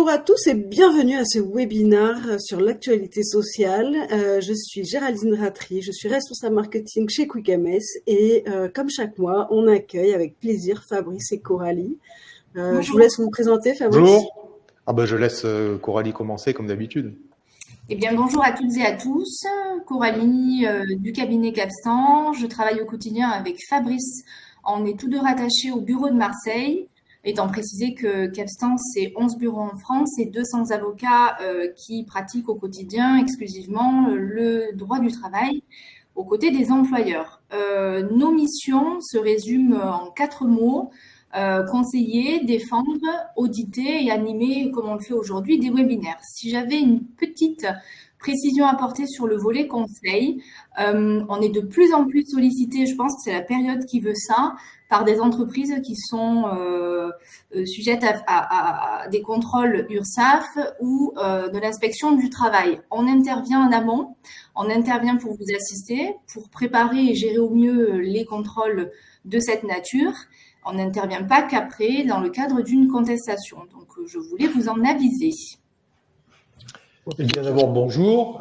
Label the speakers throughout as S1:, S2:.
S1: Bonjour à tous et bienvenue à ce webinaire sur l'actualité sociale. Je suis Géraldine Ratry, je suis responsable marketing chez QuickMS et comme chaque mois, on accueille avec plaisir Fabrice et Coralie. Je vous laisse vous présenter, Fabrice.
S2: Bonjour. Je laisse Coralie commencer comme d'habitude.
S3: Eh bien, bonjour à toutes et à tous. Coralie du cabinet Capstan. Je travaille au quotidien avec Fabrice. On est tous deux rattachés au bureau de Marseille. Étant précisé que Capstan, c'est 11 bureaux en France et 200 avocats qui pratiquent au quotidien exclusivement le droit du travail aux côtés des employeurs. Nos missions se résument en 4 mots. Conseiller, défendre, auditer et animer, comme on le fait aujourd'hui, des webinaires. Si j'avais une petite précision à apporter sur le volet conseil, on est de plus en plus sollicité, je pense que c'est la période qui veut ça, par des entreprises qui sont sujettes à des contrôles URSSAF ou de l'inspection du travail. On intervient en amont, on intervient pour vous assister, pour préparer et gérer au mieux les contrôles de cette nature. On n'intervient pas qu'après dans le cadre d'une contestation. Donc, je voulais vous en aviser.
S2: Eh bien, d'abord, bonjour.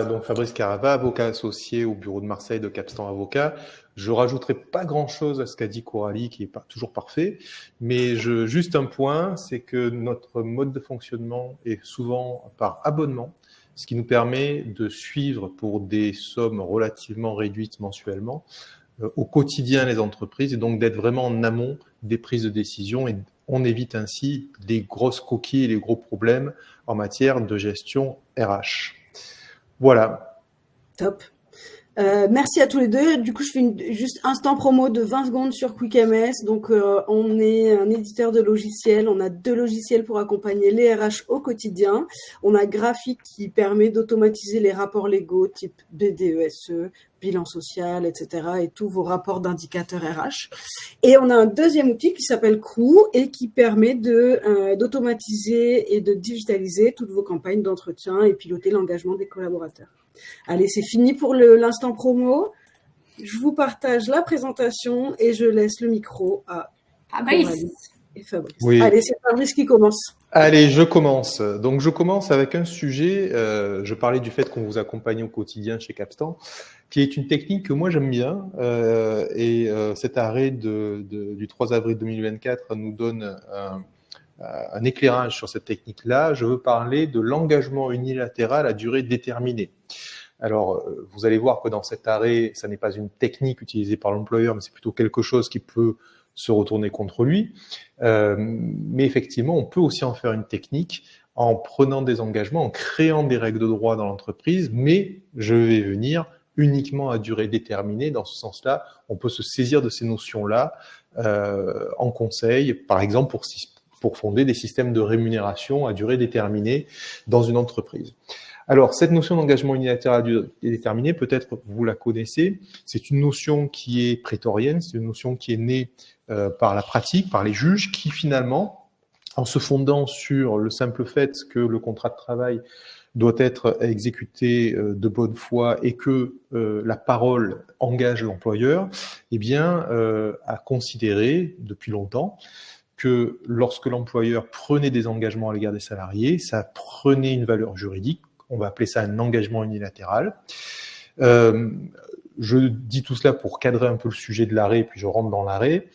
S2: Donc, Fabrice Carava, avocat associé au bureau de Marseille de Capstan Avocat. Je rajouterai pas grand-chose à ce qu'a dit Coralie, qui est pas toujours parfait, mais juste un point, c'est que notre mode de fonctionnement est souvent par abonnement, ce qui nous permet de suivre pour des sommes relativement réduites mensuellement au quotidien les entreprises et donc d'être vraiment en amont des prises de décision et on évite ainsi les grosses coquilles et les gros problèmes en matière de gestion RH. Voilà.
S1: Top. Merci à tous les deux. Du coup, je fais juste instant promo de 20 secondes sur QuickMS. Donc, on est un éditeur de logiciels. On a 2 logiciels pour accompagner les RH au quotidien. On a Graphique qui permet d'automatiser les rapports légaux type BDESE, bilan social, etc. et tous vos rapports d'indicateurs RH. Et on a un deuxième outil qui s'appelle Crew et qui permet d'automatiser et de digitaliser toutes vos campagnes d'entretien et piloter l'engagement des collaborateurs. Allez, c'est fini pour l'instant promo. Je vous partage la présentation et je laisse le micro à Coralie et Fabrice.
S2: Oui.
S1: Allez, c'est Fabrice qui commence.
S2: Allez, je commence. Donc, je commence avec un sujet. Je parlais du fait qu'on vous accompagne au quotidien chez Capstan, qui est une technique que moi j'aime bien. Cet arrêt du 3 avril 2024 nous donne un éclairage sur cette technique-là. Je veux parler de l'engagement unilatéral à durée déterminée. Alors, vous allez voir que dans cet arrêt, ça n'est pas une technique utilisée par l'employeur, mais c'est plutôt quelque chose qui peut se retourner contre lui. Mais effectivement, on peut aussi en faire une technique en prenant des engagements, en créant des règles de droit dans l'entreprise, mais je vais venir uniquement à durée déterminée. Dans ce sens-là, on peut se saisir de ces notions-là en conseil, par exemple pour fonder des systèmes de rémunération à durée déterminée dans une entreprise. Alors, cette notion d'engagement unilatéral à durée déterminée, peut-être vous la connaissez, c'est une notion qui est prétorienne, c'est une notion qui est née par la pratique, par les juges, qui finalement, en se fondant sur le simple fait que le contrat de travail doit être exécuté de bonne foi et que la parole engage l'employeur, eh bien, a considéré depuis longtemps que lorsque l'employeur prenait des engagements à l'égard des salariés, ça prenait une valeur juridique. On va appeler ça un engagement unilatéral. Je dis tout cela pour cadrer un peu le sujet de l'arrêt, puis je rentre dans l'arrêt.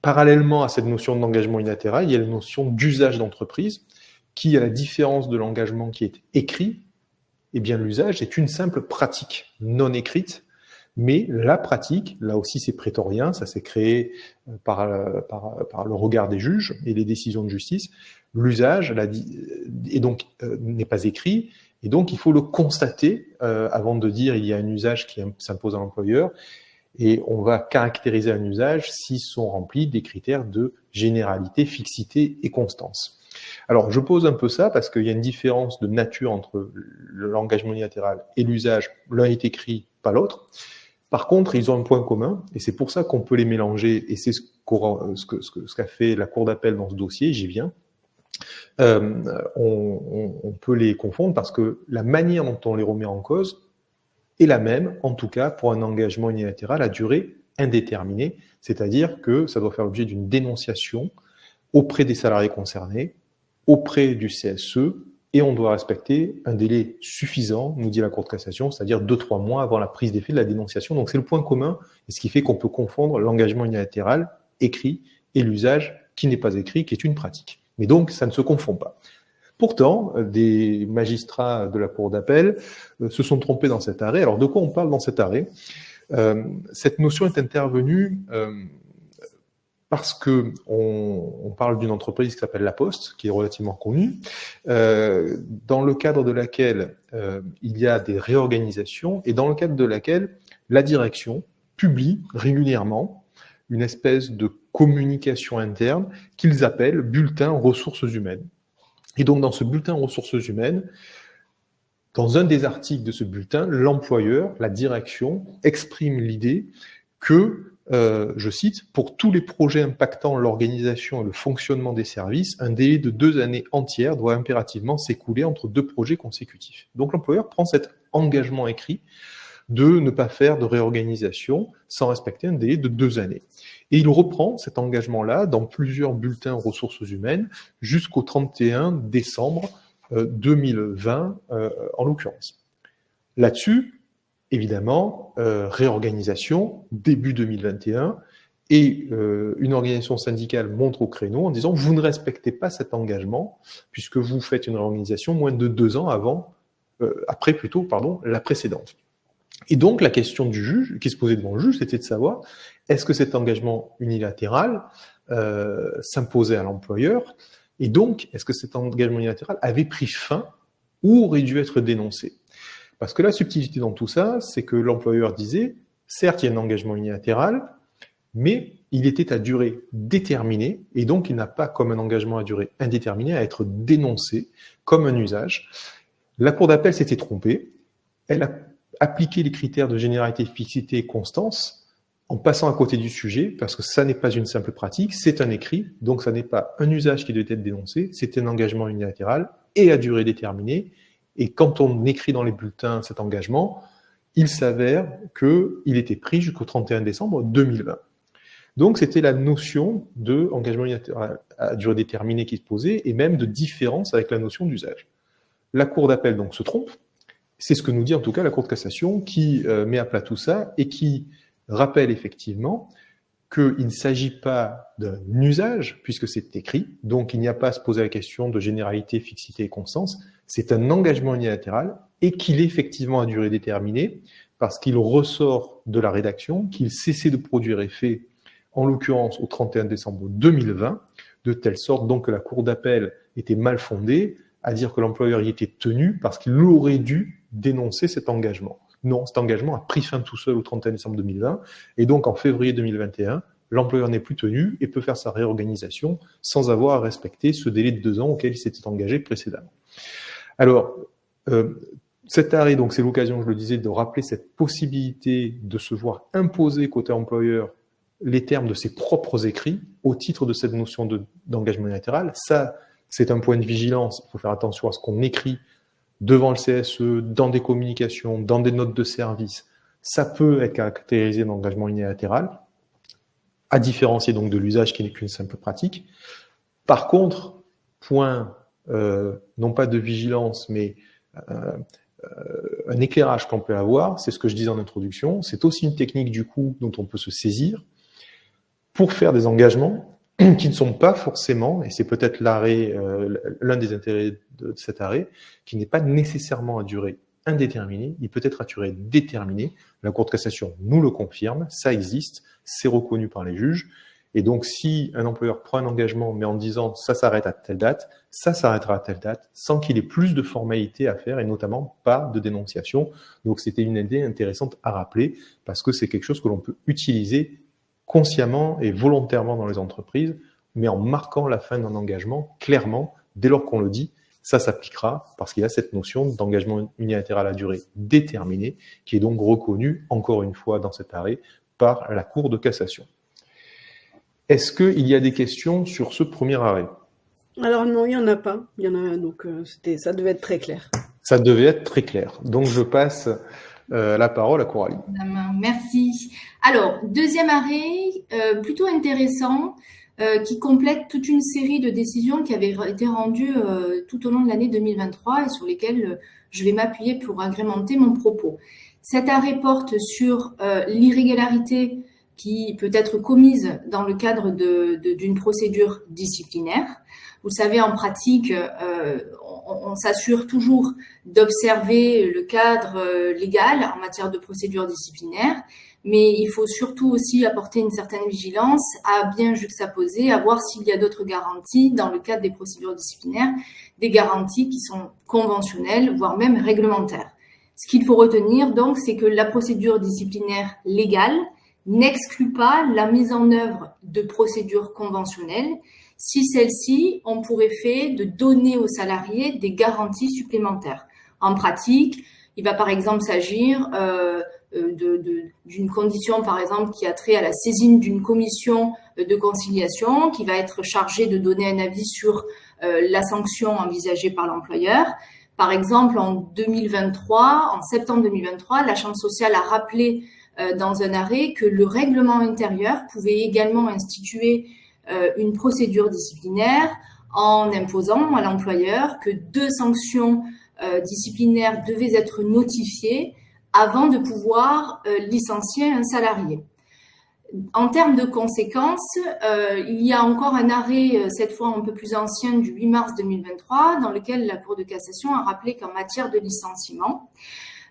S2: Parallèlement à cette notion d'engagement unilatéral, il y a la notion d'usage d'entreprise, qui, à la différence de l'engagement qui est écrit, eh bien l'usage est une simple pratique non écrite, mais la pratique, là aussi c'est prétorien, ça s'est créé par le regard des juges et les décisions de justice. L'usage n'est pas écrit, et donc il faut le constater avant de dire il y a un usage qui s'impose à l'employeur, et on va caractériser un usage s'ils sont remplis des critères de généralité, fixité et constance. Alors je pose un peu ça parce qu'il y a une différence de nature entre l'engagement unilatéral et l'usage, l'un est écrit, pas l'autre. Par contre, ils ont un point commun, et c'est pour ça qu'on peut les mélanger, et c'est ce qu'a fait la Cour d'appel dans ce dossier, j'y viens. On peut les confondre parce que la manière dont on les remet en cause est la même, en tout cas pour un engagement unilatéral à durée indéterminée, c'est-à-dire que ça doit faire l'objet d'une dénonciation auprès des salariés concernés, auprès du CSE et on doit respecter un délai suffisant, nous dit la Cour de cassation, c'est-à-dire 2-3 mois avant la prise d'effet de la dénonciation. Donc c'est le point commun, et ce qui fait qu'on peut confondre l'engagement unilatéral écrit et l'usage qui n'est pas écrit, qui est une pratique. Mais donc ça ne se confond pas. Pourtant, des magistrats de la Cour d'appel se sont trompés dans cet arrêt. Alors de quoi on parle dans cet arrêt ? Cette notion est intervenue parce que on parle d'une entreprise qui s'appelle La Poste, qui est relativement connue, dans le cadre de laquelle il y a des réorganisations et dans le cadre de laquelle la direction publie régulièrement une espèce de communication interne qu'ils appellent bulletin ressources humaines. Et donc dans ce bulletin ressources humaines, dans un des articles de ce bulletin, l'employeur, la direction, exprime l'idée que, je cite, « Pour tous les projets impactant l'organisation et le fonctionnement des services, un délai de 2 années entières doit impérativement s'écouler entre 2 projets consécutifs. » Donc l'employeur prend cet engagement écrit de ne pas faire de réorganisation sans respecter un délai de 2 années. Et il reprend cet engagement-là dans plusieurs bulletins ressources humaines jusqu'au 31 décembre 2020 en l'occurrence. Là-dessus, évidemment, réorganisation, début 2021, et une organisation syndicale montre au créneau en disant « Vous ne respectez pas cet engagement puisque vous faites une réorganisation moins de 2 ans après la précédente. » Et donc, la question du juge, qui se posait devant le juge, c'était de savoir est-ce que cet engagement unilatéral s'imposait à l'employeur et donc, est-ce que cet engagement unilatéral avait pris fin ou aurait dû être dénoncé ? Parce que la subtilité dans tout ça, c'est que l'employeur disait, certes, il y a un engagement unilatéral, mais il était à durée déterminée, et donc il n'a pas, comme un engagement à durée indéterminée, à être dénoncé comme un usage. La Cour d'appel s'était trompée. Elle a appliqué les critères de généralité, fixité et constance, en passant à côté du sujet, parce que ça n'est pas une simple pratique, c'est un écrit, donc ça n'est pas un usage qui doit être dénoncé, c'est un engagement unilatéral et à durée déterminée. Et quand on écrit dans les bulletins cet engagement, il s'avère qu'il était pris jusqu'au 31 décembre 2020. Donc c'était la notion d'engagement unilatéral à durée déterminée qui se posait, et même de différence avec la notion d'usage. La Cour d'appel donc se trompe, c'est ce que nous dit en tout cas la Cour de cassation, qui met à plat tout ça, et qui rappelle effectivement qu'il ne s'agit pas d'un usage, puisque c'est écrit, donc il n'y a pas à se poser la question de généralité, fixité et constance, c'est un engagement unilatéral, et qu'il est effectivement à durée déterminée, parce qu'il ressort de la rédaction, qu'il cessait de produire effet, en l'occurrence au 31 décembre 2020, de telle sorte donc que la Cour d'appel était mal fondée à dire que l'employeur y était tenu, parce qu'il aurait dû dénoncer cet engagement. Non, cet engagement a pris fin tout seul au 31 décembre 2020, et donc en février 2021, l'employeur n'est plus tenu et peut faire sa réorganisation sans avoir à respecter ce délai de 2 ans auquel il s'était engagé précédemment. Alors, cet arrêt, donc c'est l'occasion, je le disais, de rappeler cette possibilité de se voir imposer côté employeur les termes de ses propres écrits au titre de cette notion d'engagement unilatéral. Ça, c'est un point de vigilance, il faut faire attention à ce qu'on écrit devant le CSE, dans des communications, dans des notes de service. Ça peut être caractérisé d'engagement unilatéral, à différencier donc de l'usage qui n'est qu'une simple pratique. Par contre, point, non pas de vigilance, mais un éclairage qu'on peut avoir, c'est ce que je disais en introduction, c'est aussi une technique du coup dont on peut se saisir pour faire des engagements qui ne sont pas forcément, et c'est peut-être l'un des intérêts de cet arrêt, qui n'est pas nécessairement à durée indéterminée, il peut être à durée déterminée. La Cour de cassation nous le confirme, ça existe, c'est reconnu par les juges. Et donc, si un employeur prend un engagement, mais en disant ça s'arrête à telle date, ça s'arrêtera à telle date, sans qu'il ait plus de formalités à faire, et notamment pas de dénonciation. Donc, c'était une idée intéressante à rappeler, parce que c'est quelque chose que l'on peut utiliser consciemment et volontairement dans les entreprises, mais en marquant la fin d'un engagement clairement, dès lors qu'on le dit, ça s'appliquera parce qu'il y a cette notion d'engagement unilatéral à durée déterminée qui est donc reconnue, encore une fois dans cet arrêt, par la Cour de cassation. Est-ce qu'il y a des questions sur ce premier arrêt ?
S1: Alors non, il n'y en a pas. Il y en a, donc ça devait être très clair.
S2: Ça devait être très clair. Donc je passe la parole à Coralie.
S3: Merci. Alors, deuxième arrêt, plutôt intéressant. qui complète toute une série de décisions qui avaient été rendues tout au long de l'année 2023 et sur lesquelles je vais m'appuyer pour agrémenter mon propos. Cet arrêt porte sur l'irrégularité qui peut être commise dans le cadre d'une procédure disciplinaire. Vous le savez, en pratique, on s'assure toujours d'observer le cadre légal en matière de procédure disciplinaire, mais il faut surtout aussi apporter une certaine vigilance à bien juxtaposer, à voir s'il y a d'autres garanties dans le cadre des procédures disciplinaires, des garanties qui sont conventionnelles, voire même réglementaires. Ce qu'il faut retenir, donc, c'est que la procédure disciplinaire légale n'exclut pas la mise en œuvre de procédures conventionnelles si celles-ci ont pour effet de donner aux salariés des garanties supplémentaires. En pratique, il va par exemple s'agir d'une condition, par exemple, qui a trait à la saisine d'une commission de conciliation qui va être chargée de donner un avis sur la sanction envisagée par l'employeur. Par exemple, en septembre 2023, la Chambre sociale a rappelé dans un arrêt que le règlement intérieur pouvait également instituer une procédure disciplinaire en imposant à l'employeur que 2 sanctions disciplinaires devaient être notifiées avant de pouvoir licencier un salarié. En termes de conséquences, il y a encore un arrêt, cette fois un peu plus ancien, du 8 mars 2023, dans lequel la Cour de cassation a rappelé qu'en matière de licenciement,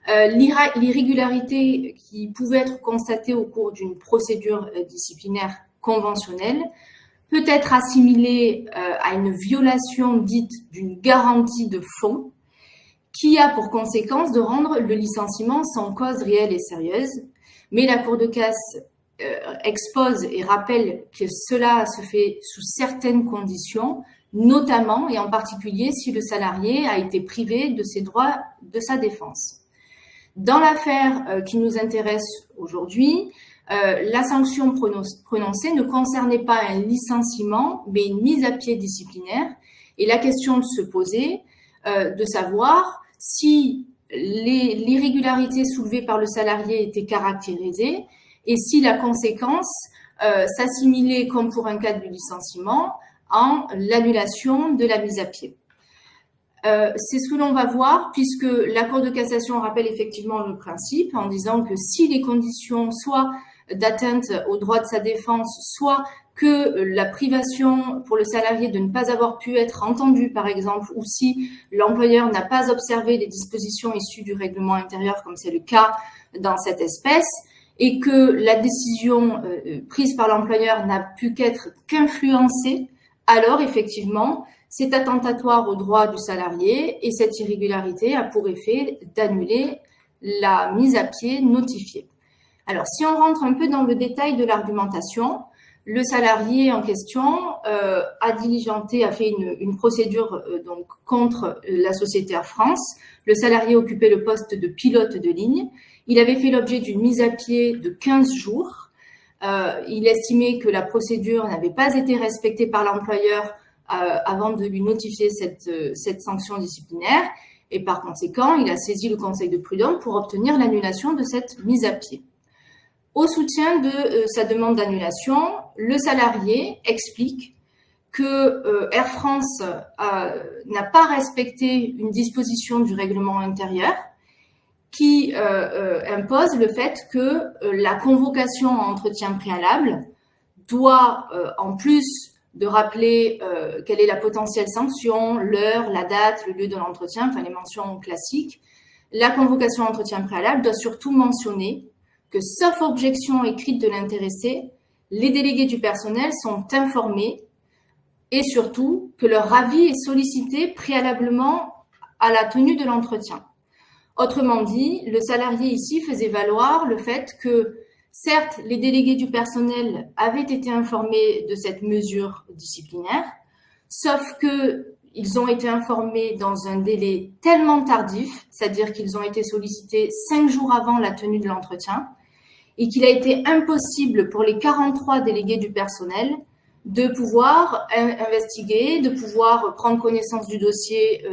S3: l'irrégularité qui pouvait être constatée au cours d'une procédure disciplinaire conventionnelle peut être assimilée à une violation dite d'une garantie de fond qui a pour conséquence de rendre le licenciement sans cause réelle et sérieuse. Mais la Cour de casse expose et rappelle que cela se fait sous certaines conditions, notamment et en particulier si le salarié a été privé de ses droits de sa défense. Dans l'affaire qui nous intéresse aujourd'hui, la sanction prononcée ne concernait pas un licenciement, mais une mise à pied disciplinaire. Et la question de se poser, de savoir si l'irrégularité soulevée par le salarié était caractérisée et si la conséquence s'assimilait, comme pour un cas de licenciement, en l'annulation de la mise à pied. C'est ce que l'on va voir, puisque la Cour de cassation rappelle effectivement le principe en disant que si les conditions soit d'atteinte au droit de sa défense, soit que la privation pour le salarié de ne pas avoir pu être entendu, par exemple, ou si l'employeur n'a pas observé les dispositions issues du règlement intérieur, comme c'est le cas dans cette espèce, et que la décision prise par l'employeur n'a pu qu'influencée, alors effectivement, c'est attentatoire au droit du salarié et cette irrégularité a pour effet d'annuler la mise à pied notifiée. Alors, si on rentre un peu dans le détail de l'argumentation, le salarié en question a fait une procédure donc contre la société Air France. Le salarié occupait le poste de pilote de ligne. Il avait fait l'objet d'une mise à pied de 15 jours. Il estimait que la procédure n'avait pas été respectée par l'employeur avant de lui notifier cette sanction disciplinaire. Et par conséquent, il a saisi le Conseil de prud'homme pour obtenir l'annulation de cette mise à pied. Au soutien de sa demande d'annulation, le salarié explique que Air France n'a pas respecté une disposition du règlement intérieur qui impose le fait que la convocation à entretien préalable doit, en plus de rappeler quelle est la potentielle sanction, l'heure, la date, le lieu de l'entretien, enfin les mentions classiques, la convocation à entretien préalable doit surtout mentionner que, sauf objection écrite de l'intéressé, les délégués du personnel sont informés et surtout que leur avis est sollicité préalablement à la tenue de l'entretien. Autrement dit, le salarié ici faisait valoir le fait que, certes, les délégués du personnel avaient été informés de cette mesure disciplinaire, sauf qu'ils ont été informés dans un délai tellement tardif, c'est-à-dire qu'ils ont été sollicités 5 jours avant la tenue de l'entretien, et qu'il a été impossible pour les 43 délégués du personnel de pouvoir investiguer, de pouvoir prendre connaissance du dossier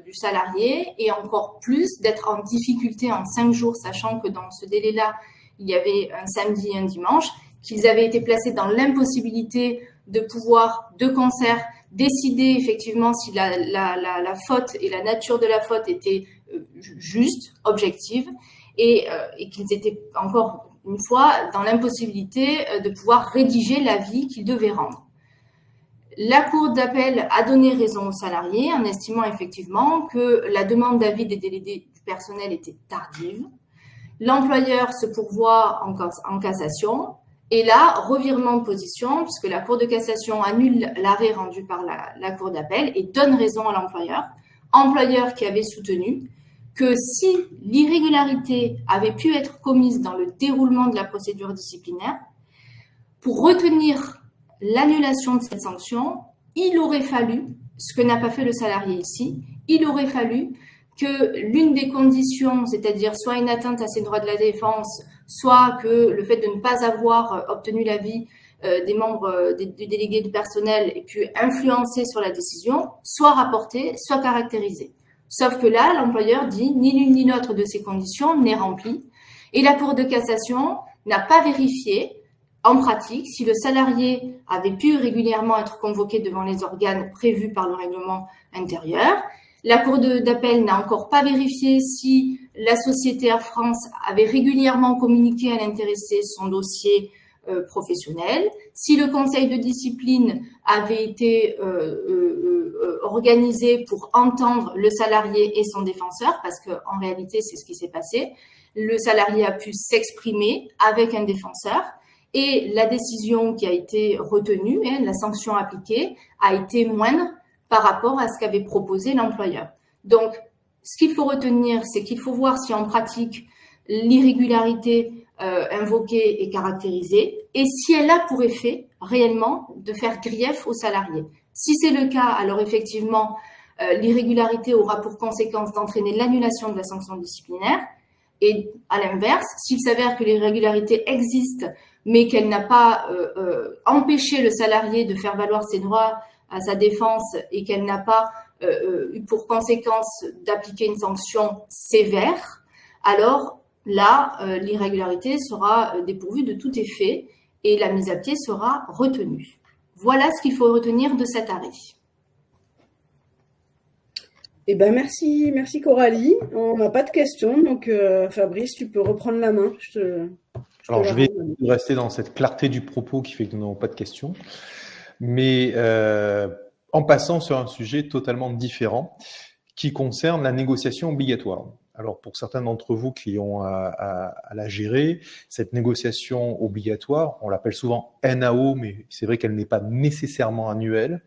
S3: du salarié et encore plus d'être en difficulté en 5 jours, sachant que dans ce délai-là, il y avait un samedi et un dimanche, qu'ils avaient été placés dans l'impossibilité de pouvoir, de concert, décider effectivement si la faute et la nature de la faute étaient justes, objectives, et qu'ils étaient encore une fois dans l'impossibilité de pouvoir rédiger l'avis qu'ils devaient rendre. La Cour d'appel a donné raison aux salariés en estimant effectivement que la demande d'avis des délégués du personnel était tardive. L'employeur se pourvoit en cassation. Et là, revirement de position, puisque la Cour de cassation annule l'arrêt rendu par la Cour d'appel et donne raison à l'employeur qui avait soutenu que si l'irrégularité avait pu être commise dans le déroulement de la procédure disciplinaire, pour retenir l'annulation de cette sanction, il aurait fallu, ce que n'a pas fait le salarié ici, il aurait fallu que l'une des conditions, c'est-à-dire soit une atteinte à ses droits de la défense, soit que le fait de ne pas avoir obtenu l'avis des membres du délégué du personnel ait pu influencer sur la décision, soit rapporté, soit caractérisé. Sauf que là, l'employeur dit ni l'une ni l'autre de ces conditions n'est remplie et la Cour de cassation n'a pas vérifié en pratique si le salarié avait pu régulièrement être convoqué devant les organes prévus par le règlement intérieur. La Cour d'appel n'a encore pas vérifié si la société Air France avait régulièrement communiqué à l'intéressé son dossier professionnel, si le conseil de discipline avait été organisé pour entendre le salarié et son défenseur, parce qu'en réalité, c'est ce qui s'est passé. Le salarié a pu s'exprimer avec un défenseur et la décision qui a été retenue, la sanction appliquée, a été moindre par rapport à ce qu'avait proposé l'employeur. Donc, ce qu'il faut retenir, c'est qu'il faut voir si en pratique, l'irrégularité invoquée est caractérisée et si elle a pour effet réellement de faire grief aux salariés. Si c'est le cas, alors effectivement, l'irrégularité aura pour conséquence d'entraîner l'annulation de la sanction disciplinaire. Et à l'inverse, s'il s'avère que l'irrégularité existe, mais qu'elle n'a pas empêché le salarié de faire valoir ses droits à sa défense et qu'elle n'a pas eu pour conséquence d'appliquer une sanction sévère, alors là, l'irrégularité sera dépourvue de tout effet et la mise à pied sera retenue. Voilà ce qu'il faut retenir de cet arrêt.
S1: Eh ben merci Coralie. On n'a pas de questions, donc Fabrice, tu peux reprendre la main.
S2: Alors je vais rester dans cette clarté du propos qui fait que nous n'avons pas de questions, mais en passant sur un sujet totalement différent qui concerne la négociation obligatoire. Alors pour certains d'entre vous qui ont à la gérer, cette négociation obligatoire, on l'appelle souvent NAO, mais c'est vrai qu'elle n'est pas nécessairement annuelle.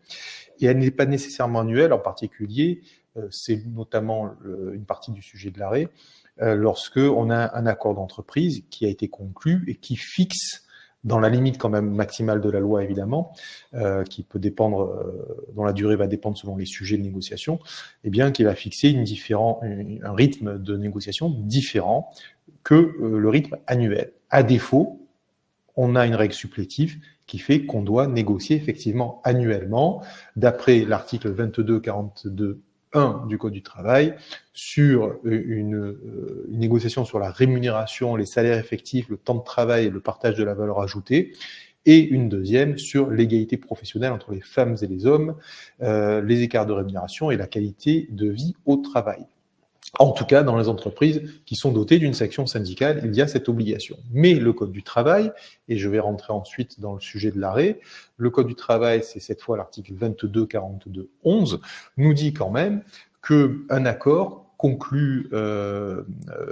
S2: Et elle n'est pas nécessairement annuelle, en particulier, c'est notamment une partie du sujet de l'arrêt, lorsque on a un accord d'entreprise qui a été conclu et qui fixe, dans la limite quand même maximale de la loi évidemment, qui peut dépendre, dont la durée va dépendre selon les sujets de négociation, eh bien qui va fixer un rythme de négociation différent que le rythme annuel. À défaut, on a une règle supplétive qui fait qu'on doit négocier effectivement annuellement, d'après l'article 2242.1 du Code du travail, sur une négociation sur la rémunération, les salaires effectifs, le temps de travail et le partage de la valeur ajoutée, et une deuxième sur l'égalité professionnelle entre les femmes et les hommes, les écarts de rémunération et la qualité de vie au travail. En tout cas, dans les entreprises qui sont dotées d'une section syndicale, il y a cette obligation. Mais le Code du travail, et je vais rentrer ensuite dans le sujet de l'arrêt, le Code du travail, c'est cette fois l'article 2242.11, nous dit quand même qu'un accord conclu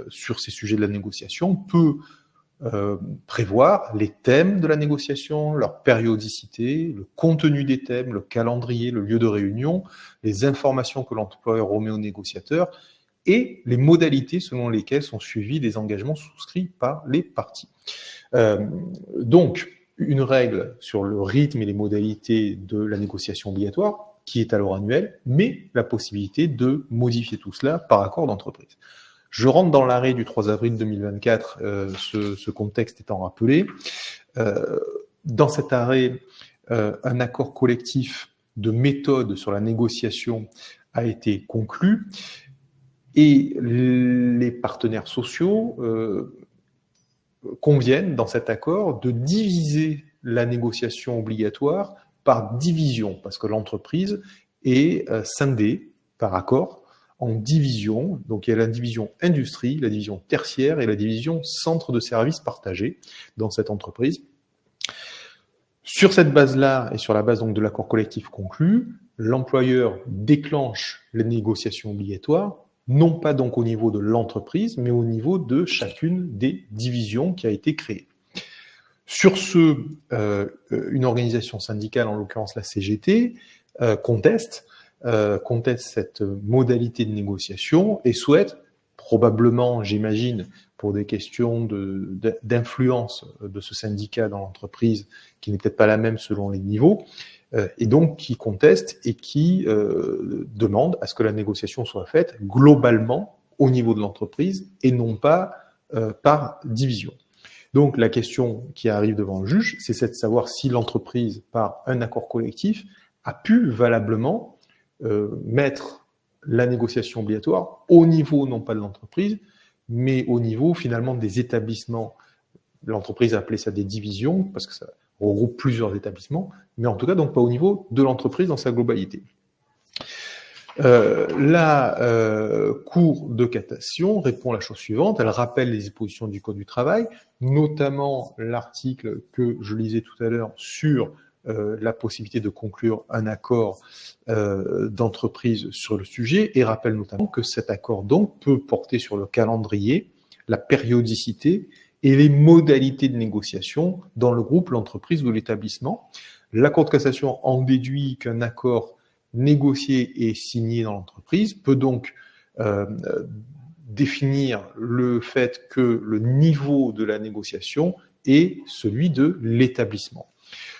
S2: sur ces sujets de la négociation peut prévoir les thèmes de la négociation, leur périodicité, le contenu des thèmes, le calendrier, le lieu de réunion, les informations que l'employeur remet aux négociateurs, et les modalités selon lesquelles sont suivis les engagements souscrits par les parties. Donc, une règle sur le rythme et les modalités de la négociation obligatoire, qui est alors annuelle, mais la possibilité de modifier tout cela par accord d'entreprise. Je rentre dans l'arrêt du 3 avril 2024, ce contexte étant rappelé. Dans cet arrêt, un accord collectif de méthode sur la négociation a été conclu, et les partenaires sociaux conviennent dans cet accord de diviser la négociation obligatoire par division, parce que l'entreprise est scindée par accord en divisions. Donc il y a la division industrie, la division tertiaire et la division centre de services partagés dans cette entreprise. Sur cette base-là et sur la base donc de l'accord collectif conclu, l'employeur déclenche les négociations obligatoires, non pas donc au niveau de l'entreprise, mais au niveau de chacune des divisions qui a été créée. Sur ce, une organisation syndicale, en l'occurrence la CGT, conteste cette modalité de négociation et souhaite, probablement, j'imagine, pour des questions d'influence de ce syndicat dans l'entreprise, qui n'est peut-être pas la même selon les niveaux, et donc qui conteste et qui demande à ce que la négociation soit faite globalement au niveau de l'entreprise et non pas par division. Donc la question qui arrive devant le juge, c'est de savoir si l'entreprise, par un accord collectif, a pu valablement mettre la négociation obligatoire au niveau non pas de l'entreprise, mais au niveau finalement des établissements. L'entreprise a appelé ça des divisions, parce que ça regroupe plusieurs établissements, mais en tout cas donc pas au niveau de l'entreprise dans sa globalité. La Cour de cassation répond à la chose suivante, elle rappelle les dispositions du Code du travail, notamment l'article que je lisais tout à l'heure sur la possibilité de conclure un accord d'entreprise sur le sujet, et rappelle notamment que cet accord donc peut porter sur le calendrier, la périodicité et les modalités de négociation dans le groupe, l'entreprise ou l'établissement. La Cour de cassation en déduit qu'un accord négocié et signé dans l'entreprise peut donc définir le fait que le niveau de la négociation est celui de l'établissement.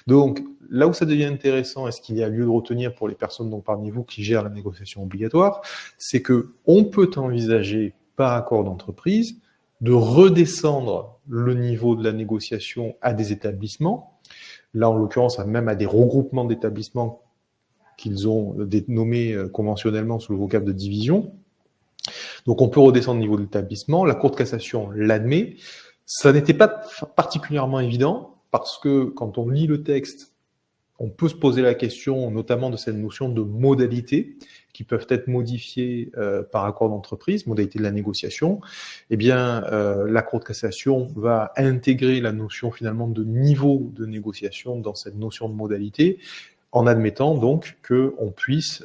S2: Donc, là où ça devient intéressant et ce qu'il y a lieu de retenir pour les personnes donc parmi vous qui gèrent la négociation obligatoire, c'est que on peut envisager par accord d'entreprise de redescendre le niveau de la négociation à des établissements. Là, en l'occurrence, même à des regroupements d'établissements qu'ils ont dénommés conventionnellement sous le vocable de division. Donc, on peut redescendre au niveau de l'établissement. La Cour de cassation l'admet. Ça n'était pas particulièrement évident parce que quand on lit le texte, on peut se poser la question notamment de cette notion de modalités qui peuvent être modifiées par accord d'entreprise, modalité de la négociation. Eh bien, la Cour de cassation va intégrer la notion finalement de niveau de négociation dans cette notion de modalité, en admettant donc qu'on puisse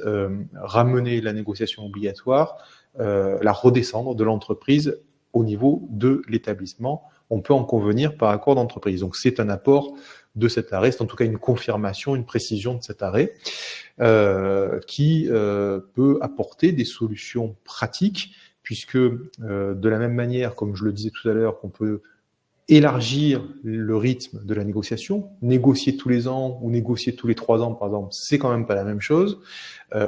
S2: ramener la négociation obligatoire, la redescendre de l'entreprise au niveau de l'établissement. On peut en convenir par accord d'entreprise. Donc c'est un apport de cet arrêt, c'est en tout cas une confirmation, une précision de cet arrêt qui peut apporter des solutions pratiques, puisque de la même manière, comme je le disais tout à l'heure, qu'on peut élargir le rythme de la négociation, négocier tous les ans ou négocier tous les 3 ans par exemple, c'est quand même pas la même chose.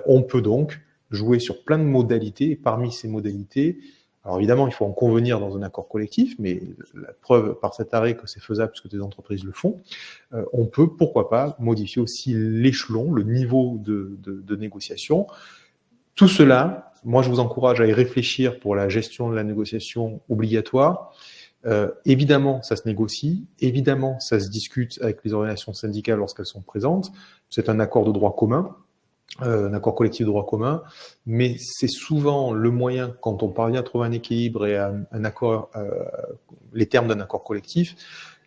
S2: On peut donc jouer sur plein de modalités, et parmi ces modalités, alors évidemment, il faut en convenir dans un accord collectif, mais la preuve par cet arrêt que c'est faisable puisque des entreprises le font, on peut, pourquoi pas, modifier aussi l'échelon, le niveau de négociation. Tout cela, moi je vous encourage à y réfléchir pour la gestion de la négociation obligatoire. Évidemment, ça se négocie, évidemment, ça se discute avec les organisations syndicales lorsqu'elles sont présentes. C'est un accord de droit commun. Un accord collectif de droit commun, mais c'est souvent le moyen, quand on parvient à trouver un équilibre et un accord, les termes d'un accord collectif,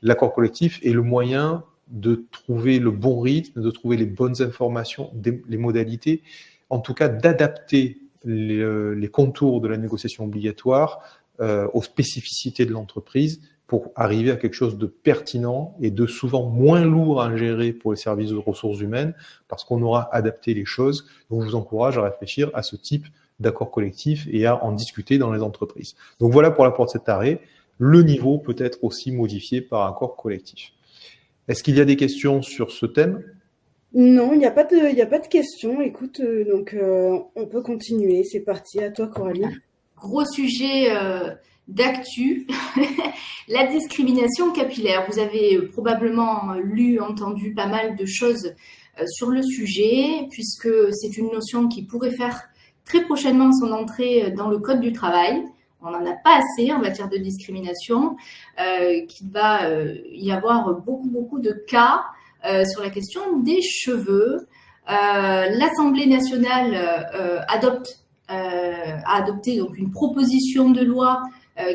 S2: l'accord collectif est le moyen de trouver le bon rythme, de trouver les bonnes informations, les modalités, en tout cas d'adapter les contours de la négociation obligatoire aux spécificités de l'entreprise pour arriver à quelque chose de pertinent et de souvent moins lourd à gérer pour les services de ressources humaines parce qu'on aura adapté les choses. Donc, je vous encourage à réfléchir à ce type d'accord collectif et à en discuter dans les entreprises. Donc, voilà pour l'apport de cet arrêt. Le niveau peut être aussi modifié par accord collectif. Est-ce qu'il y a des questions sur ce thème ?
S1: Non, il n'y a pas de questions. Écoute, donc on peut continuer. C'est parti. À toi, Coralie.
S3: Gros sujet d'actu, la discrimination capillaire. Vous avez probablement lu, entendu pas mal de choses sur le sujet, puisque c'est une notion qui pourrait faire très prochainement son entrée dans le Code du travail. On n'en a pas assez en matière de discrimination, qu'il va y avoir beaucoup de cas sur la question des cheveux. L'Assemblée nationale a adopté donc une proposition de loi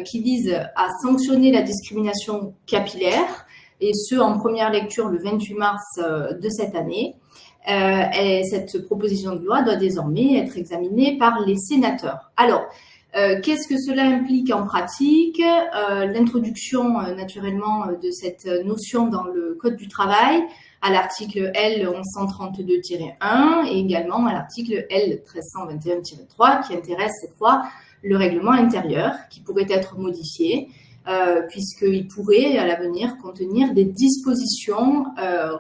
S3: qui vise à sanctionner la discrimination capillaire, et ce en première lecture le 28 mars de cette année. Et cette proposition de loi doit désormais être examinée par les sénateurs. Alors, qu'est-ce que cela implique en pratique? L'introduction naturellement de cette notion dans le Code du travail à l'article L 1132-1 et également à l'article L 1321-3 qui intéresse cette fois le règlement intérieur qui pourrait être modifié puisqu'il pourrait à l'avenir contenir des dispositions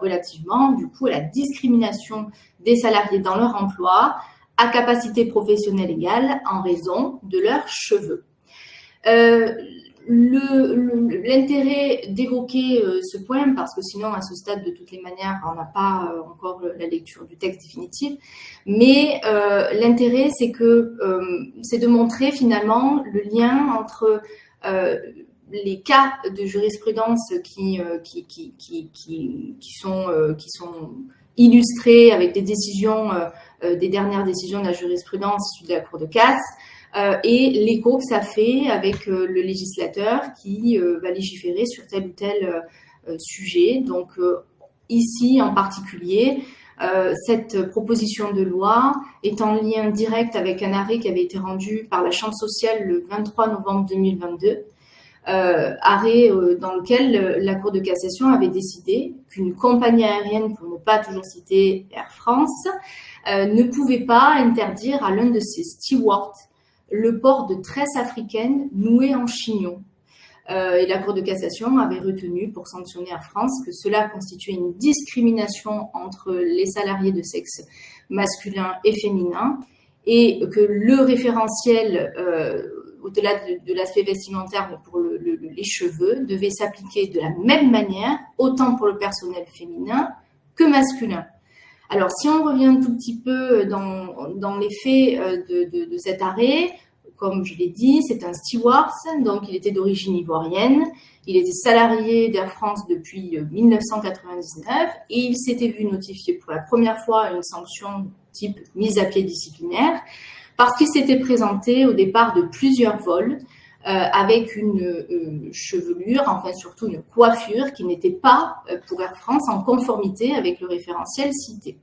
S3: relativement du coup à la discrimination des salariés dans leur emploi à capacité professionnelle égale en raison de leurs cheveux. L'intérêt d'évoquer ce point, parce que sinon à ce stade de toutes les manières on n'a pas encore la lecture du texte définitif, mais l'intérêt c'est que c'est de montrer finalement le lien entre les cas de jurisprudence qui sont illustrés avec des décisions, des dernières décisions de la jurisprudence issues de la Cour de casse, et l'écho que ça fait avec le législateur qui va légiférer sur tel ou tel sujet. Donc ici en particulier, cette proposition de loi est en lien direct avec un arrêt qui avait été rendu par la Chambre sociale le 23 novembre 2022, arrêt dans lequel la Cour de cassation avait décidé qu'une compagnie aérienne, pour ne pas toujours citer Air France, ne pouvait pas interdire à l'un de ses stewards le port de tresses africaines nouées en chignon. Et la Cour de cassation avait retenu pour sanctionner Air France que cela constituait une discrimination entre les salariés de sexe masculin et féminin et que le référentiel au-delà de l'aspect vestimentaire, mais pour les cheveux, devait s'appliquer de la même manière, autant pour le personnel féminin que masculin. Alors, si on revient un tout petit peu dans les faits de cet arrêt, comme je l'ai dit, c'est un steward, donc il était d'origine ivoirienne, il était salarié d'Air France depuis 1999 et il s'était vu notifier pour la première fois une sanction type mise à pied disciplinaire, parce qu'il s'était présenté au départ de plusieurs vols avec une chevelure, enfin surtout une coiffure qui n'était pas pour Air France en conformité avec le référentiel cité.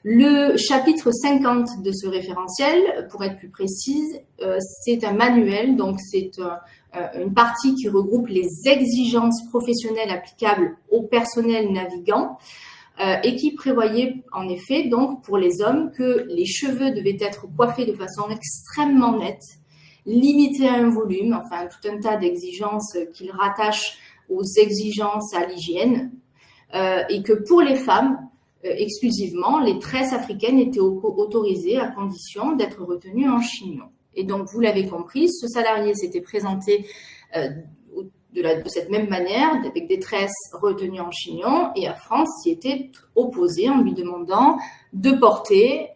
S3: Le chapitre 50 de ce référentiel, pour être plus précise, c'est un manuel, donc c'est une partie qui regroupe les exigences professionnelles applicables au personnel navigant, et qui prévoyait en effet donc pour les hommes que les cheveux devaient être coiffés de façon extrêmement nette, limités à un volume, enfin tout un tas d'exigences qu'ils rattachent aux exigences à l'hygiène, et que pour les femmes, exclusivement, les tresses africaines étaient autorisées à condition d'être retenues en chignon. Et donc, vous l'avez compris, ce salarié s'était présenté de cette même manière, avec des tresses retenues en chignon, et Air France s'y était opposé en lui demandant de porter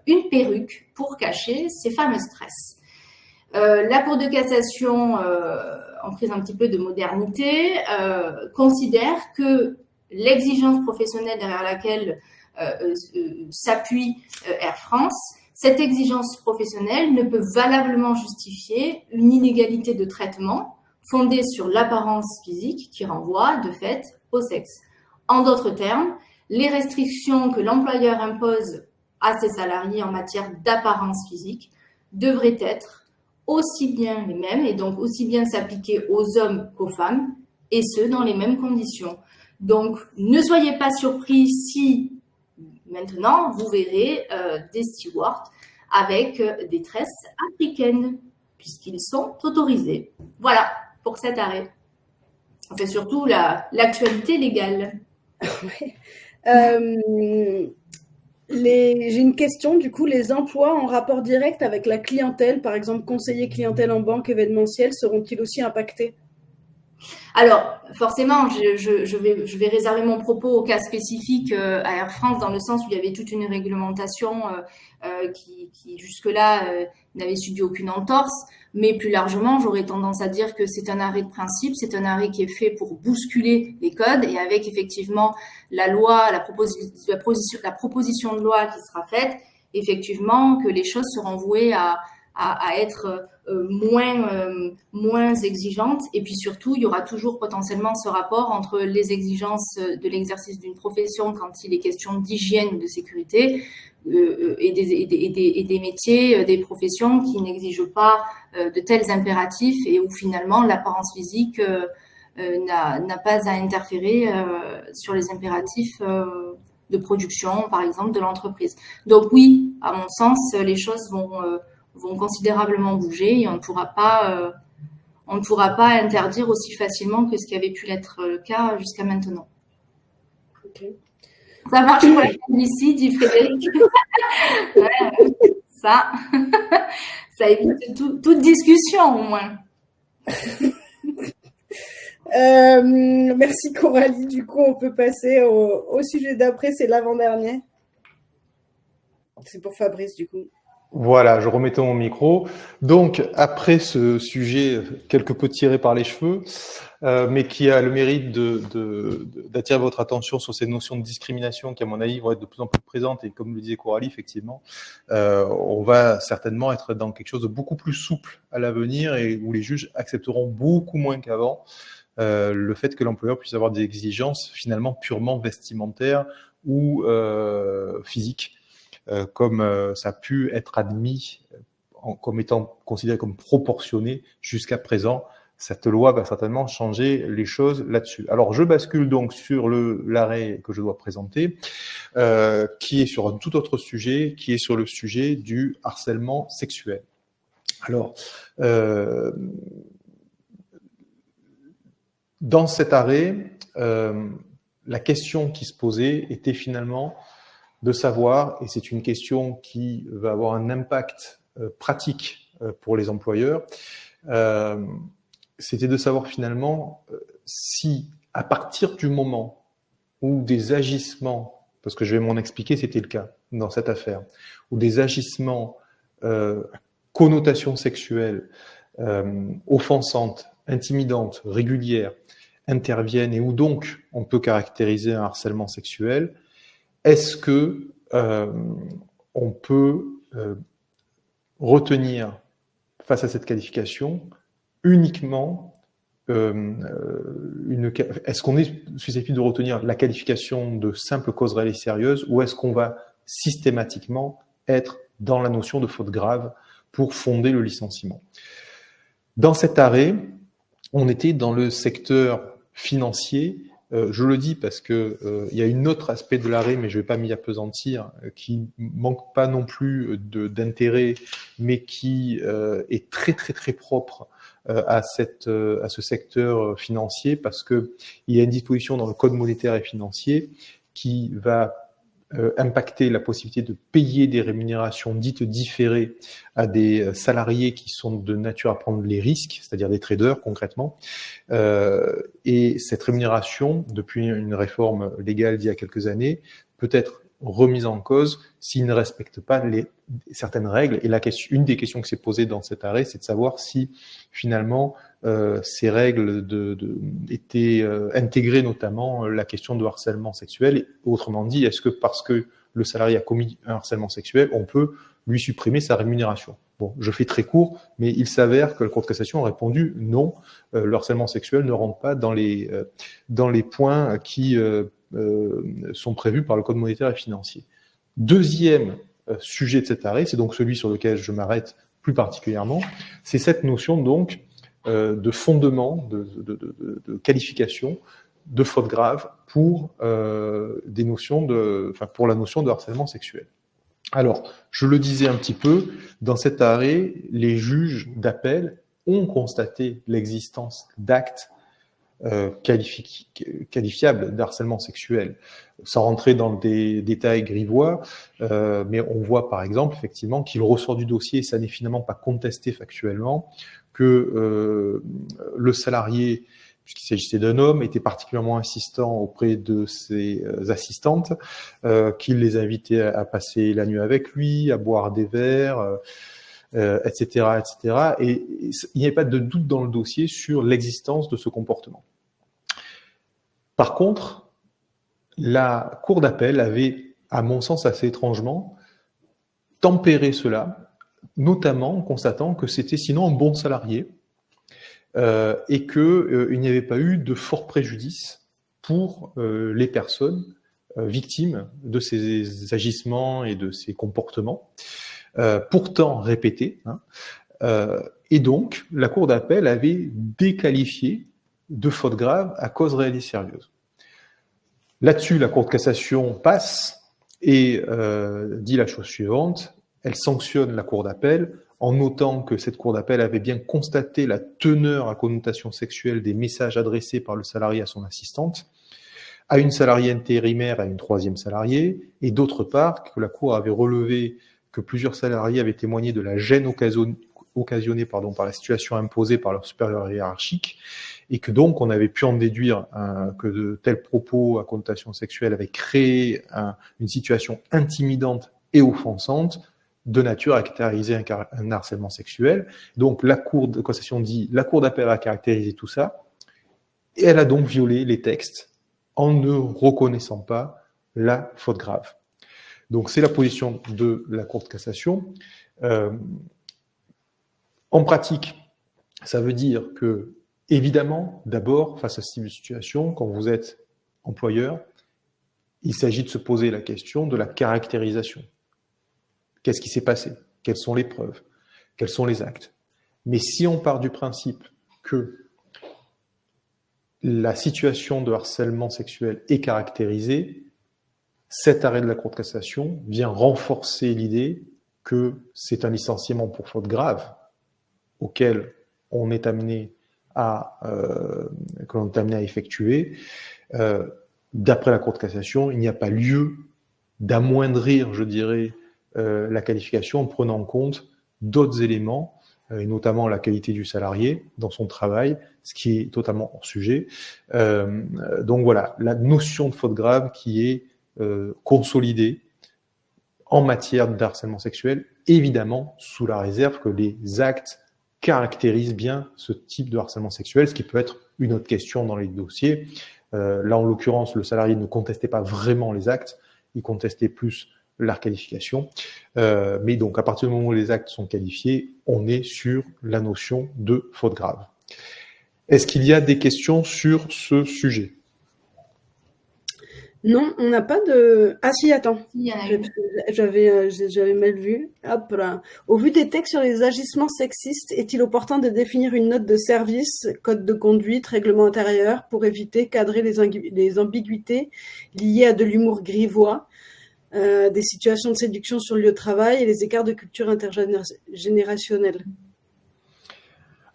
S3: une perruque pour cacher ces fameuses tresses. La Cour de cassation, en prise un petit peu de modernité, considère que l'exigence professionnelle derrière laquelle s'appuie Air France, cette exigence professionnelle ne peut valablement justifier une inégalité de traitement fondée sur l'apparence physique qui renvoie de fait au sexe. En d'autres termes, les restrictions que l'employeur impose à ses salariés en matière d'apparence physique devraient être aussi bien les mêmes et donc aussi bien s'appliquer aux hommes qu'aux femmes, et ce, dans les mêmes conditions. Donc, ne soyez pas surpris si, maintenant, vous verrez des stewards avec des tresses africaines, puisqu'ils sont autorisés. Voilà pour cet arrêt. Enfin, surtout l'actualité légale.
S1: J'ai une question, du coup, les emplois en rapport direct avec la clientèle, par exemple conseiller clientèle en banque événementielle, seront-ils aussi impactés ?
S3: Alors, forcément, je vais réserver mon propos au cas spécifique à Air France, dans le sens où il y avait toute une réglementation qui jusque-là, n'avait subi aucune entorse. Mais plus largement, j'aurais tendance à dire que c'est un arrêt de principe, c'est un arrêt qui est fait pour bousculer les codes, et avec effectivement la loi, la proposition de loi qui sera faite, effectivement, que les choses seront vouées à être moins exigeantes. Et puis surtout, il y aura toujours potentiellement ce rapport entre les exigences de l'exercice d'une profession quand il est question d'hygiène ou de sécurité et des métiers, des professions qui n'exigent pas de tels impératifs et où finalement l'apparence physique n'a pas à interférer sur les impératifs de production, par exemple, de l'entreprise. Donc oui, à mon sens, les choses vont considérablement bouger et on ne pourra pas interdire aussi facilement que ce qui avait pu l'être le cas jusqu'à maintenant.
S1: Okay.
S3: Ça marche pour la féminicide, dit Frédéric. Ouais, ça évite toute discussion au moins.
S1: Merci Coralie. Du coup, on peut passer au sujet d'après, c'est l'avant-dernier. C'est pour Fabrice, du coup.
S2: Voilà, je remettais mon micro. Donc, après ce sujet quelque peu tiré par les cheveux, mais qui a le mérite d'attirer votre attention sur ces notions de discrimination qui, à mon avis, vont être de plus en plus présentes. Et comme le disait Coralie, effectivement, on va certainement être dans quelque chose de beaucoup plus souple à l'avenir et où les juges accepteront beaucoup moins qu'avant le fait que l'employeur puisse avoir des exigences finalement purement vestimentaires ou physiques. Comme ça a pu être admis comme étant considéré comme proportionné jusqu'à présent. Cette loi va certainement changer les choses là-dessus. Alors, je bascule donc sur l'arrêt que je dois présenter, qui est sur un tout autre sujet, qui est sur le sujet du harcèlement sexuel. Alors, dans cet arrêt, la question qui se posait était finalement de savoir, et c'est une question qui va avoir un impact pratique pour les employeurs, c'était de savoir finalement si, à partir du moment où des agissements, parce que je vais m'en expliquer, c'était le cas dans cette affaire, où des agissements connotation sexuelle, offensantes, intimidantes, régulières, interviennent et où donc on peut caractériser un harcèlement sexuel, est-ce que on peut retenir face à cette qualification uniquement est-ce qu'on est susceptible de retenir la qualification de simple cause réelle et sérieuse ou est-ce qu'on va systématiquement être dans la notion de faute grave pour fonder le licenciement? Dans cet arrêt, on était dans le secteur financier. Je le dis parce que il y a un autre aspect de l'arrêt, mais je ne vais pas m'y appesantir, qui manque pas non plus d'intérêt, mais qui est très très très propre à ce secteur financier, parce que il y a une disposition dans le Code monétaire et financier qui va impacter la possibilité de payer des rémunérations dites différées à des salariés qui sont de nature à prendre les risques, c'est-à-dire des traders concrètement. Et cette rémunération, depuis une réforme légale d'il y a quelques années, peut être remise en cause s'ils ne respectent pas certaines règles. Et une des questions que s'est posée dans cet arrêt, c'est de savoir si finalement ces règles étaient intégrées, notamment la question de harcèlement sexuel. Et, autrement dit, est-ce que parce que le salarié a commis un harcèlement sexuel, on peut lui supprimer sa rémunération? Bon, je fais très court, mais il s'avère que la Cour de cassation a répondu non, le harcèlement sexuel ne rentre pas dans les points qui sont prévus par le Code monétaire et financier. Deuxième sujet de cet arrêt, c'est donc celui sur lequel je m'arrête plus particulièrement, c'est cette notion donc de fondement, de qualification de faute grave pour pour la notion de harcèlement sexuel. Alors, je le disais un petit peu, dans cet arrêt, les juges d'appel ont constaté l'existence d'actes qualifiables d'harcèlement sexuel. Sans rentrer dans des détails grivois, mais on voit par exemple effectivement qu'il ressort du dossier, et ça n'est finalement pas contesté factuellement, que le salarié puisqu'il s'agissait d'un homme, était particulièrement insistant auprès de ses assistantes, qu'il les invitait à passer la nuit avec lui, à boire des verres, etc., etc. Et il n'y avait pas de doute dans le dossier sur l'existence de ce comportement. Par contre, la cour d'appel avait, à mon sens assez étrangement, tempéré cela, notamment en constatant que c'était sinon un bon salarié, et qu'il n'y avait pas eu de fort préjudice pour les personnes victimes de ces agissements et de ces comportements, pourtant répétés. Et donc, la Cour d'appel avait déqualifié de faute grave à cause réelle et sérieuse. Là-dessus, la Cour de cassation passe et dit la chose suivante, elle sanctionne la Cour d'appel en notant que cette cour d'appel avait bien constaté la teneur à connotation sexuelle des messages adressés par le salarié à son assistante, à une salariée intérimaire, à une troisième salariée, et d'autre part, que la cour avait relevé que plusieurs salariés avaient témoigné de la gêne occasionnée par la situation imposée par leur supérieur hiérarchique, et que donc on avait pu en déduire que de tels propos à connotation sexuelle avaient créé une situation intimidante et offensante, de nature à caractériser un harcèlement sexuel. Donc la Cour de cassation dit, la Cour d'appel a caractérisé tout ça, et elle a donc violé les textes en ne reconnaissant pas la faute grave. Donc c'est la position de la Cour de cassation. En pratique, ça veut dire que, évidemment, d'abord, face à ce type de situation, quand vous êtes employeur, il s'agit de se poser la question de la caractérisation. Qu'est-ce qui s'est passé? Quelles sont les preuves? Quels sont les actes? Mais si on part du principe que la situation de harcèlement sexuel est caractérisée, cet arrêt de la Cour de cassation vient renforcer l'idée que c'est un licenciement pour faute grave auquel on est amené à effectuer. D'après la Cour de cassation, il n'y a pas lieu d'amoindrir, je dirais, la qualification en prenant en compte d'autres éléments, et notamment la qualité du salarié dans son travail, ce qui est totalement hors sujet. Donc voilà, la notion de faute grave qui est consolidée en matière de harcèlement sexuel, évidemment sous la réserve que les actes caractérisent bien ce type de harcèlement sexuel, ce qui peut être une autre question dans les dossiers. Là, en l'occurrence, le salarié ne contestait pas vraiment les actes, il contestait plus la qualification. Mais donc, à partir du moment où les actes sont qualifiés, on est sur la notion de faute grave. Est-ce qu'il y a des questions sur ce sujet?
S1: Non, on n'a pas de... Ah si, attends.
S3: Il y en a une.
S1: J'avais mal vu. Hop là. Au vu des textes sur les agissements sexistes, est-il opportun de définir une note de service, code de conduite, règlement intérieur, pour éviter, cadrer les ambiguïtés liées à de l'humour grivois, des situations de séduction sur le lieu de travail et les écarts de culture intergénérationnelle?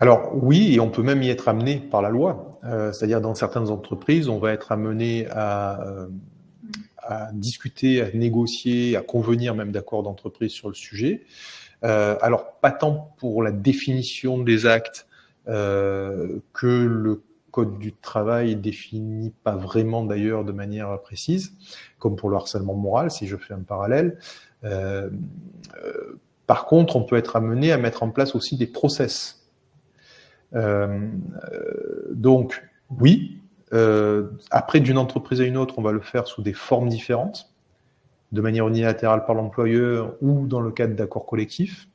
S2: Alors oui, et on peut même y être amené par la loi. C'est-à-dire dans certaines entreprises, on va être amené à discuter, à négocier, à convenir même d'accords d'entreprise sur le sujet. Alors pas tant pour la définition des actes que le Code du travail définit pas vraiment d'ailleurs de manière précise, comme pour le harcèlement moral, si je fais un parallèle. Par contre, on peut être amené à mettre en place aussi des process. Donc, oui, après d'une entreprise à une autre, on va le faire sous des formes différentes, de manière unilatérale par l'employeur ou dans le cadre d'accords collectifs.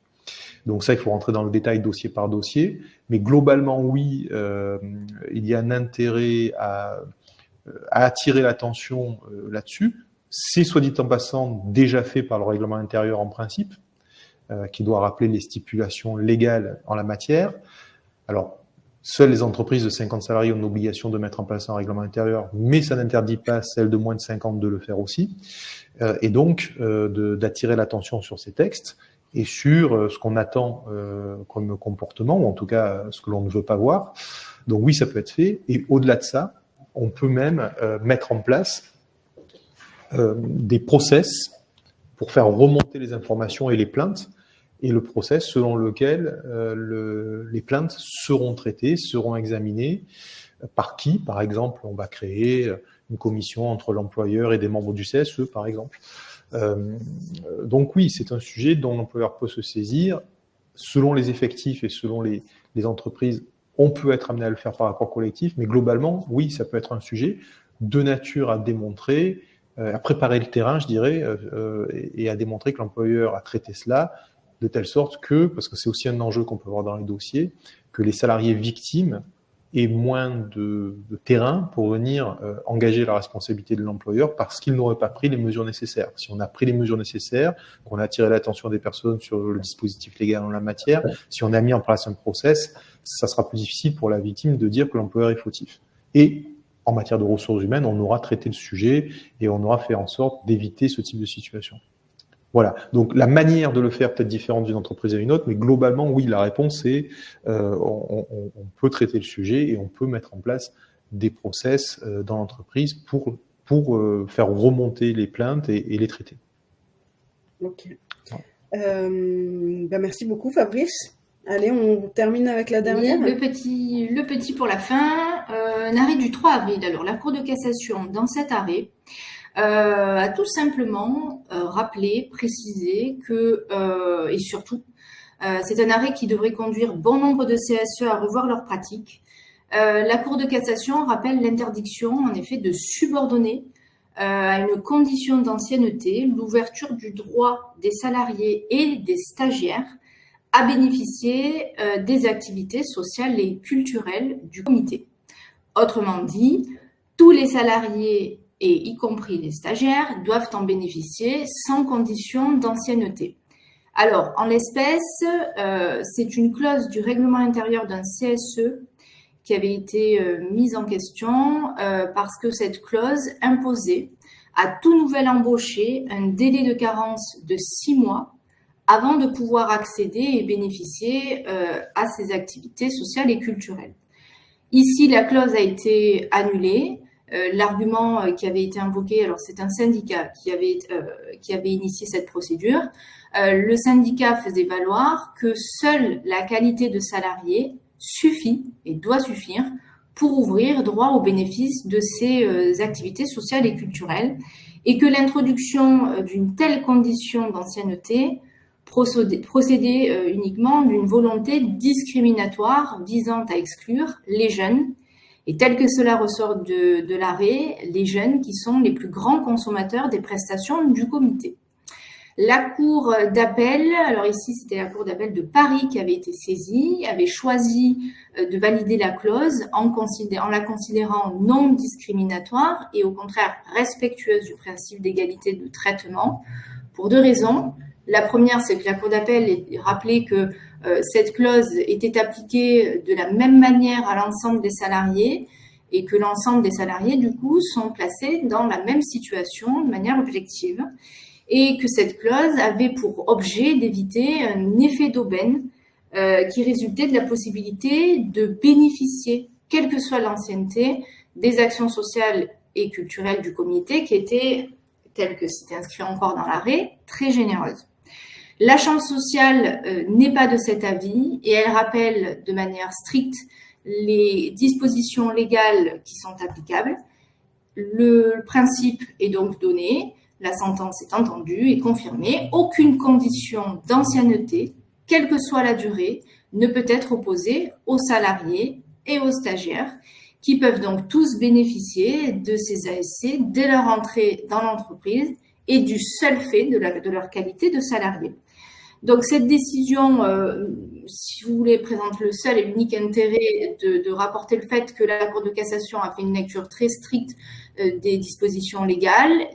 S2: Donc ça, il faut rentrer dans le détail dossier par dossier. Mais globalement, oui, il y a un intérêt à attirer l'attention là-dessus. C'est, soit dit en passant, déjà fait par le règlement intérieur en principe, qui doit rappeler les stipulations légales en la matière. Alors, seules les entreprises de 50 salariés ont l'obligation de mettre en place un règlement intérieur, mais ça n'interdit pas celles de moins de 50 de le faire aussi. Et donc, d'attirer l'attention sur ces textes et sur ce qu'on attend comme comportement, ou en tout cas ce que l'on ne veut pas voir. Donc oui, ça peut être fait. Et au-delà de ça, on peut même mettre en place des process pour faire remonter les informations et les plaintes et le process selon lequel les plaintes seront traitées, seront examinées. Par qui, par exemple, on va créer une commission entre l'employeur et des membres du CSE, par exemple. Donc oui, c'est un sujet dont l'employeur peut se saisir. Selon les effectifs et selon les entreprises, on peut être amené à le faire par accord collectif, mais globalement, oui, ça peut être un sujet de nature à démontrer, à préparer le terrain, je dirais, et à démontrer que l'employeur a traité cela de telle sorte que, parce que c'est aussi un enjeu qu'on peut voir dans les dossiers, que les salariés victimes aient moins de terrain pour venir engager la responsabilité de l'employeur parce qu'il n'aurait pas pris les mesures nécessaires. Si on a pris les mesures nécessaires, qu'on a attiré l'attention des personnes sur le dispositif légal en la matière, si on a mis en place un process, ça sera plus difficile pour la victime de dire que l'employeur est fautif. Et en matière de ressources humaines, on aura traité le sujet et on aura fait en sorte d'éviter ce type de situation. Voilà. Donc la manière de le faire peut-être différente d'une entreprise à une autre, mais globalement, oui, la réponse est on peut traiter le sujet et on peut mettre en place des process dans l'entreprise pour faire remonter les plaintes et les traiter.
S1: Ok. Merci beaucoup, Fabrice. Allez, on termine avec la dernière.
S3: Oui, le petit pour la fin. Un arrêt du 3 avril. Alors, la Cour de cassation, dans cet arrêt, a tout simplement rappelé, précisé que, et surtout, c'est un arrêt qui devrait conduire bon nombre de CSE à revoir leurs pratiques. La Cour de cassation rappelle l'interdiction, en effet, de subordonner à une condition d'ancienneté l'ouverture du droit des salariés et des stagiaires à bénéficier des activités sociales et culturelles du comité. Autrement dit, tous les salariés, et y compris les stagiaires, doivent en bénéficier sans condition d'ancienneté. Alors, en l'espèce, c'est une clause du règlement intérieur d'un CSE qui avait été mise en question parce que cette clause imposait à tout nouvel embauché un délai de carence de 6 mois avant de pouvoir accéder et bénéficier à ces activités sociales et culturelles. Ici, la clause a été annulée. L'argument qui avait été invoqué, alors c'est un syndicat qui avait initié cette procédure. Le syndicat faisait valoir que seule la qualité de salarié suffit et doit suffire pour ouvrir droit au bénéfice de ces activités sociales et culturelles et que l'introduction d'une telle condition d'ancienneté procédait uniquement d'une volonté discriminatoire visant à exclure les jeunes. Et tel que cela ressort de l'arrêt, les jeunes qui sont les plus grands consommateurs des prestations du comité. La Cour d'appel, alors ici c'était la Cour d'appel de Paris qui avait été saisie, avait choisi de valider la clause en la considérant non discriminatoire et au contraire respectueuse du principe d'égalité de traitement pour 2 raisons. La première, c'est que la Cour d'appel rappelait que cette clause était appliquée de la même manière à l'ensemble des salariés et que l'ensemble des salariés, du coup, sont placés dans la même situation de manière objective et que cette clause avait pour objet d'éviter un effet d'aubaine qui résultait de la possibilité de bénéficier, quelle que soit l'ancienneté, des actions sociales et culturelles du comité qui étaient, telles que c'était inscrit encore dans l'arrêt, très généreuses. La Chambre sociale n'est pas de cet avis et elle rappelle de manière stricte les dispositions légales qui sont applicables. Le principe est donc donné, la sentence est entendue et confirmée. Aucune condition d'ancienneté, quelle que soit la durée, ne peut être opposée aux salariés et aux stagiaires qui peuvent donc tous bénéficier de ces ASC dès leur entrée dans l'entreprise et du seul fait de leur qualité de salarié. Donc cette décision, si vous voulez, présente le seul et l'unique intérêt de rapporter le fait que la Cour de cassation a fait une lecture très stricte des dispositions légales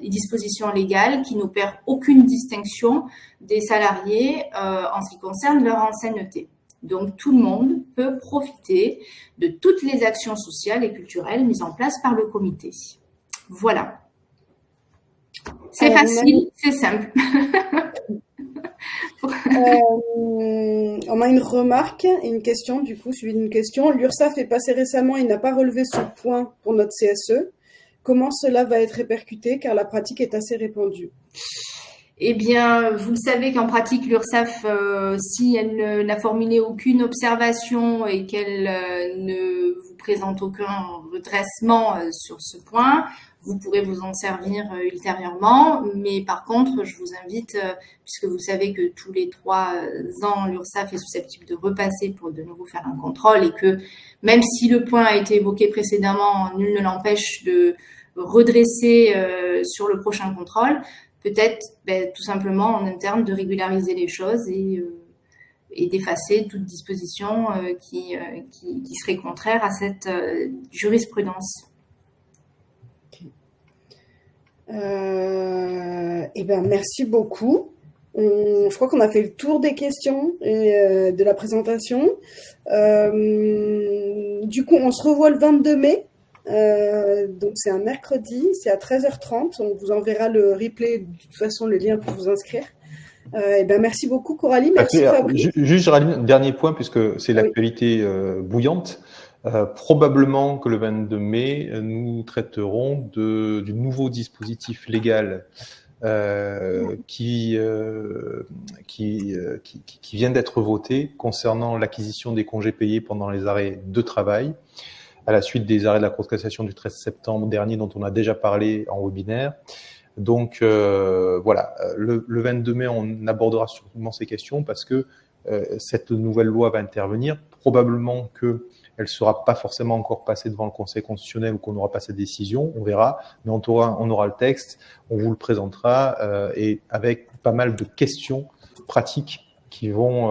S3: qui n'opèrent aucune distinction des salariés en ce qui concerne leur ancienneté. Donc tout le monde peut profiter de toutes les actions sociales et culturelles mises en place par le comité. Voilà. C'est facile, c'est simple.
S1: On a une remarque et une question, du coup, suivie d'une question. L'URSSAF est passé récemment et n'a pas relevé ce point pour notre CSE. Comment cela va être répercuté car la pratique est assez répandue?
S3: Eh bien, vous le savez qu'en pratique, l'URSSAF, si elle n'a formulé aucune observation et qu'elle ne vous présente aucun redressement sur ce point, vous pourrez vous en servir ultérieurement. Mais par contre, je vous invite, puisque vous savez que tous les 3 ans, l'URSSAF est susceptible de repasser pour de nouveau faire un contrôle et que même si le point a été évoqué précédemment, nul ne l'empêche de redresser sur le prochain contrôle. Peut-être tout simplement en interne de régulariser les choses et d'effacer toute disposition qui serait contraire à cette jurisprudence.
S1: Merci beaucoup. Je crois qu'on a fait le tour des questions et de la présentation. Du coup, on se revoit le 22 mai. Donc c'est un mercredi, c'est à 13h30. On vous enverra le replay, de toute façon le lien pour vous inscrire. Merci beaucoup Coralie, merci Fabrice.
S2: Juste Géraldine, dernier point puisque c'est l'actualité bouillante. Probablement que le 22 mai, nous traiterons du nouveau dispositif légal qui vient d'être voté concernant l'acquisition des congés payés pendant les arrêts de travail, à la suite des arrêts de la Cour de cassation du 13 septembre dernier dont on a déjà parlé en webinaire. Donc voilà, le 22 mai, on abordera sûrement ces questions parce que cette nouvelle loi va intervenir. Probablement qu'elle ne sera pas forcément encore passée devant le Conseil constitutionnel ou qu'on n'aura pas cette décision, on verra, mais on aura le texte, on vous le présentera et avec pas mal de questions pratiques qui vont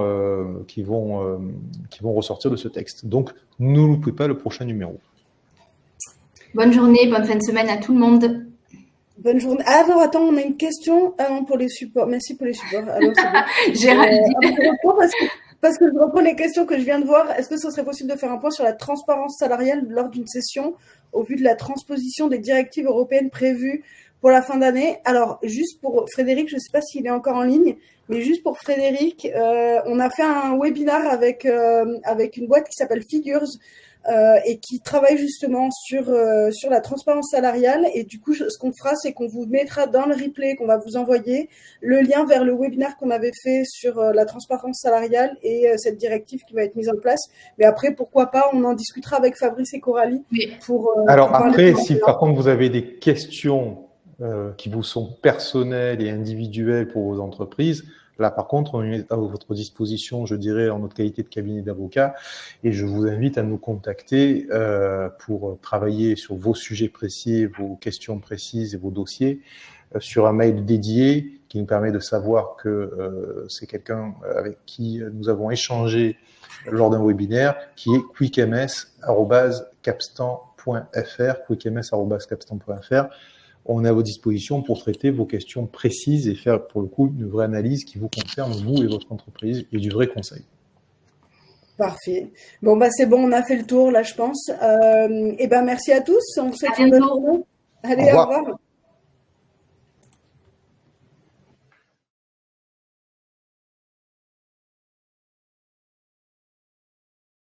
S2: ressortir de ce texte. Donc, ne loupez pas le prochain numéro.
S3: Bonne journée, bonne fin de semaine à tout le monde.
S1: Bonne journée. Ah non, attends, on a une question pour les supports. Merci pour les supports. Alors, c'est bon. Parce que je reprends les questions que je viens de voir. Est-ce que ce serait possible de faire un point sur la transparence salariale lors d'une session au vu de la transposition des directives européennes prévues pour la fin d'année? Alors, juste pour Frédéric, je ne sais pas s'il est encore en ligne, mais juste pour Frédéric, on a fait un webinar avec une boîte qui s'appelle Figures et qui travaille justement sur la transparence salariale. Et du coup, ce qu'on fera, c'est qu'on vous mettra dans le replay qu'on va vous envoyer le lien vers le webinaire qu'on avait fait sur la transparence salariale et cette directive qui va être mise en place. Mais après, pourquoi pas, on en discutera avec Fabrice et Coralie.
S2: Alors après, si par contre vous avez des questions qui vous sont personnelles et individuelles pour vos entreprises, là, par contre, on est à votre disposition, je dirais, en notre qualité de cabinet d'avocat, et je vous invite à nous contacter pour travailler sur vos sujets précis, vos questions précises et vos dossiers sur un mail dédié qui nous permet de savoir que c'est quelqu'un avec qui nous avons échangé lors d'un webinaire, qui est quickms@capstan.fr, quickms@capstan.fr. On est à vos dispositions pour traiter vos questions précises et faire pour le coup une vraie analyse qui vous concerne, vous et votre entreprise, et du vrai conseil.
S1: Parfait. Bon, c'est bon, on a fait le tour là, je pense. Merci à tous. On se souhaite une bonne journée. Allez, au revoir.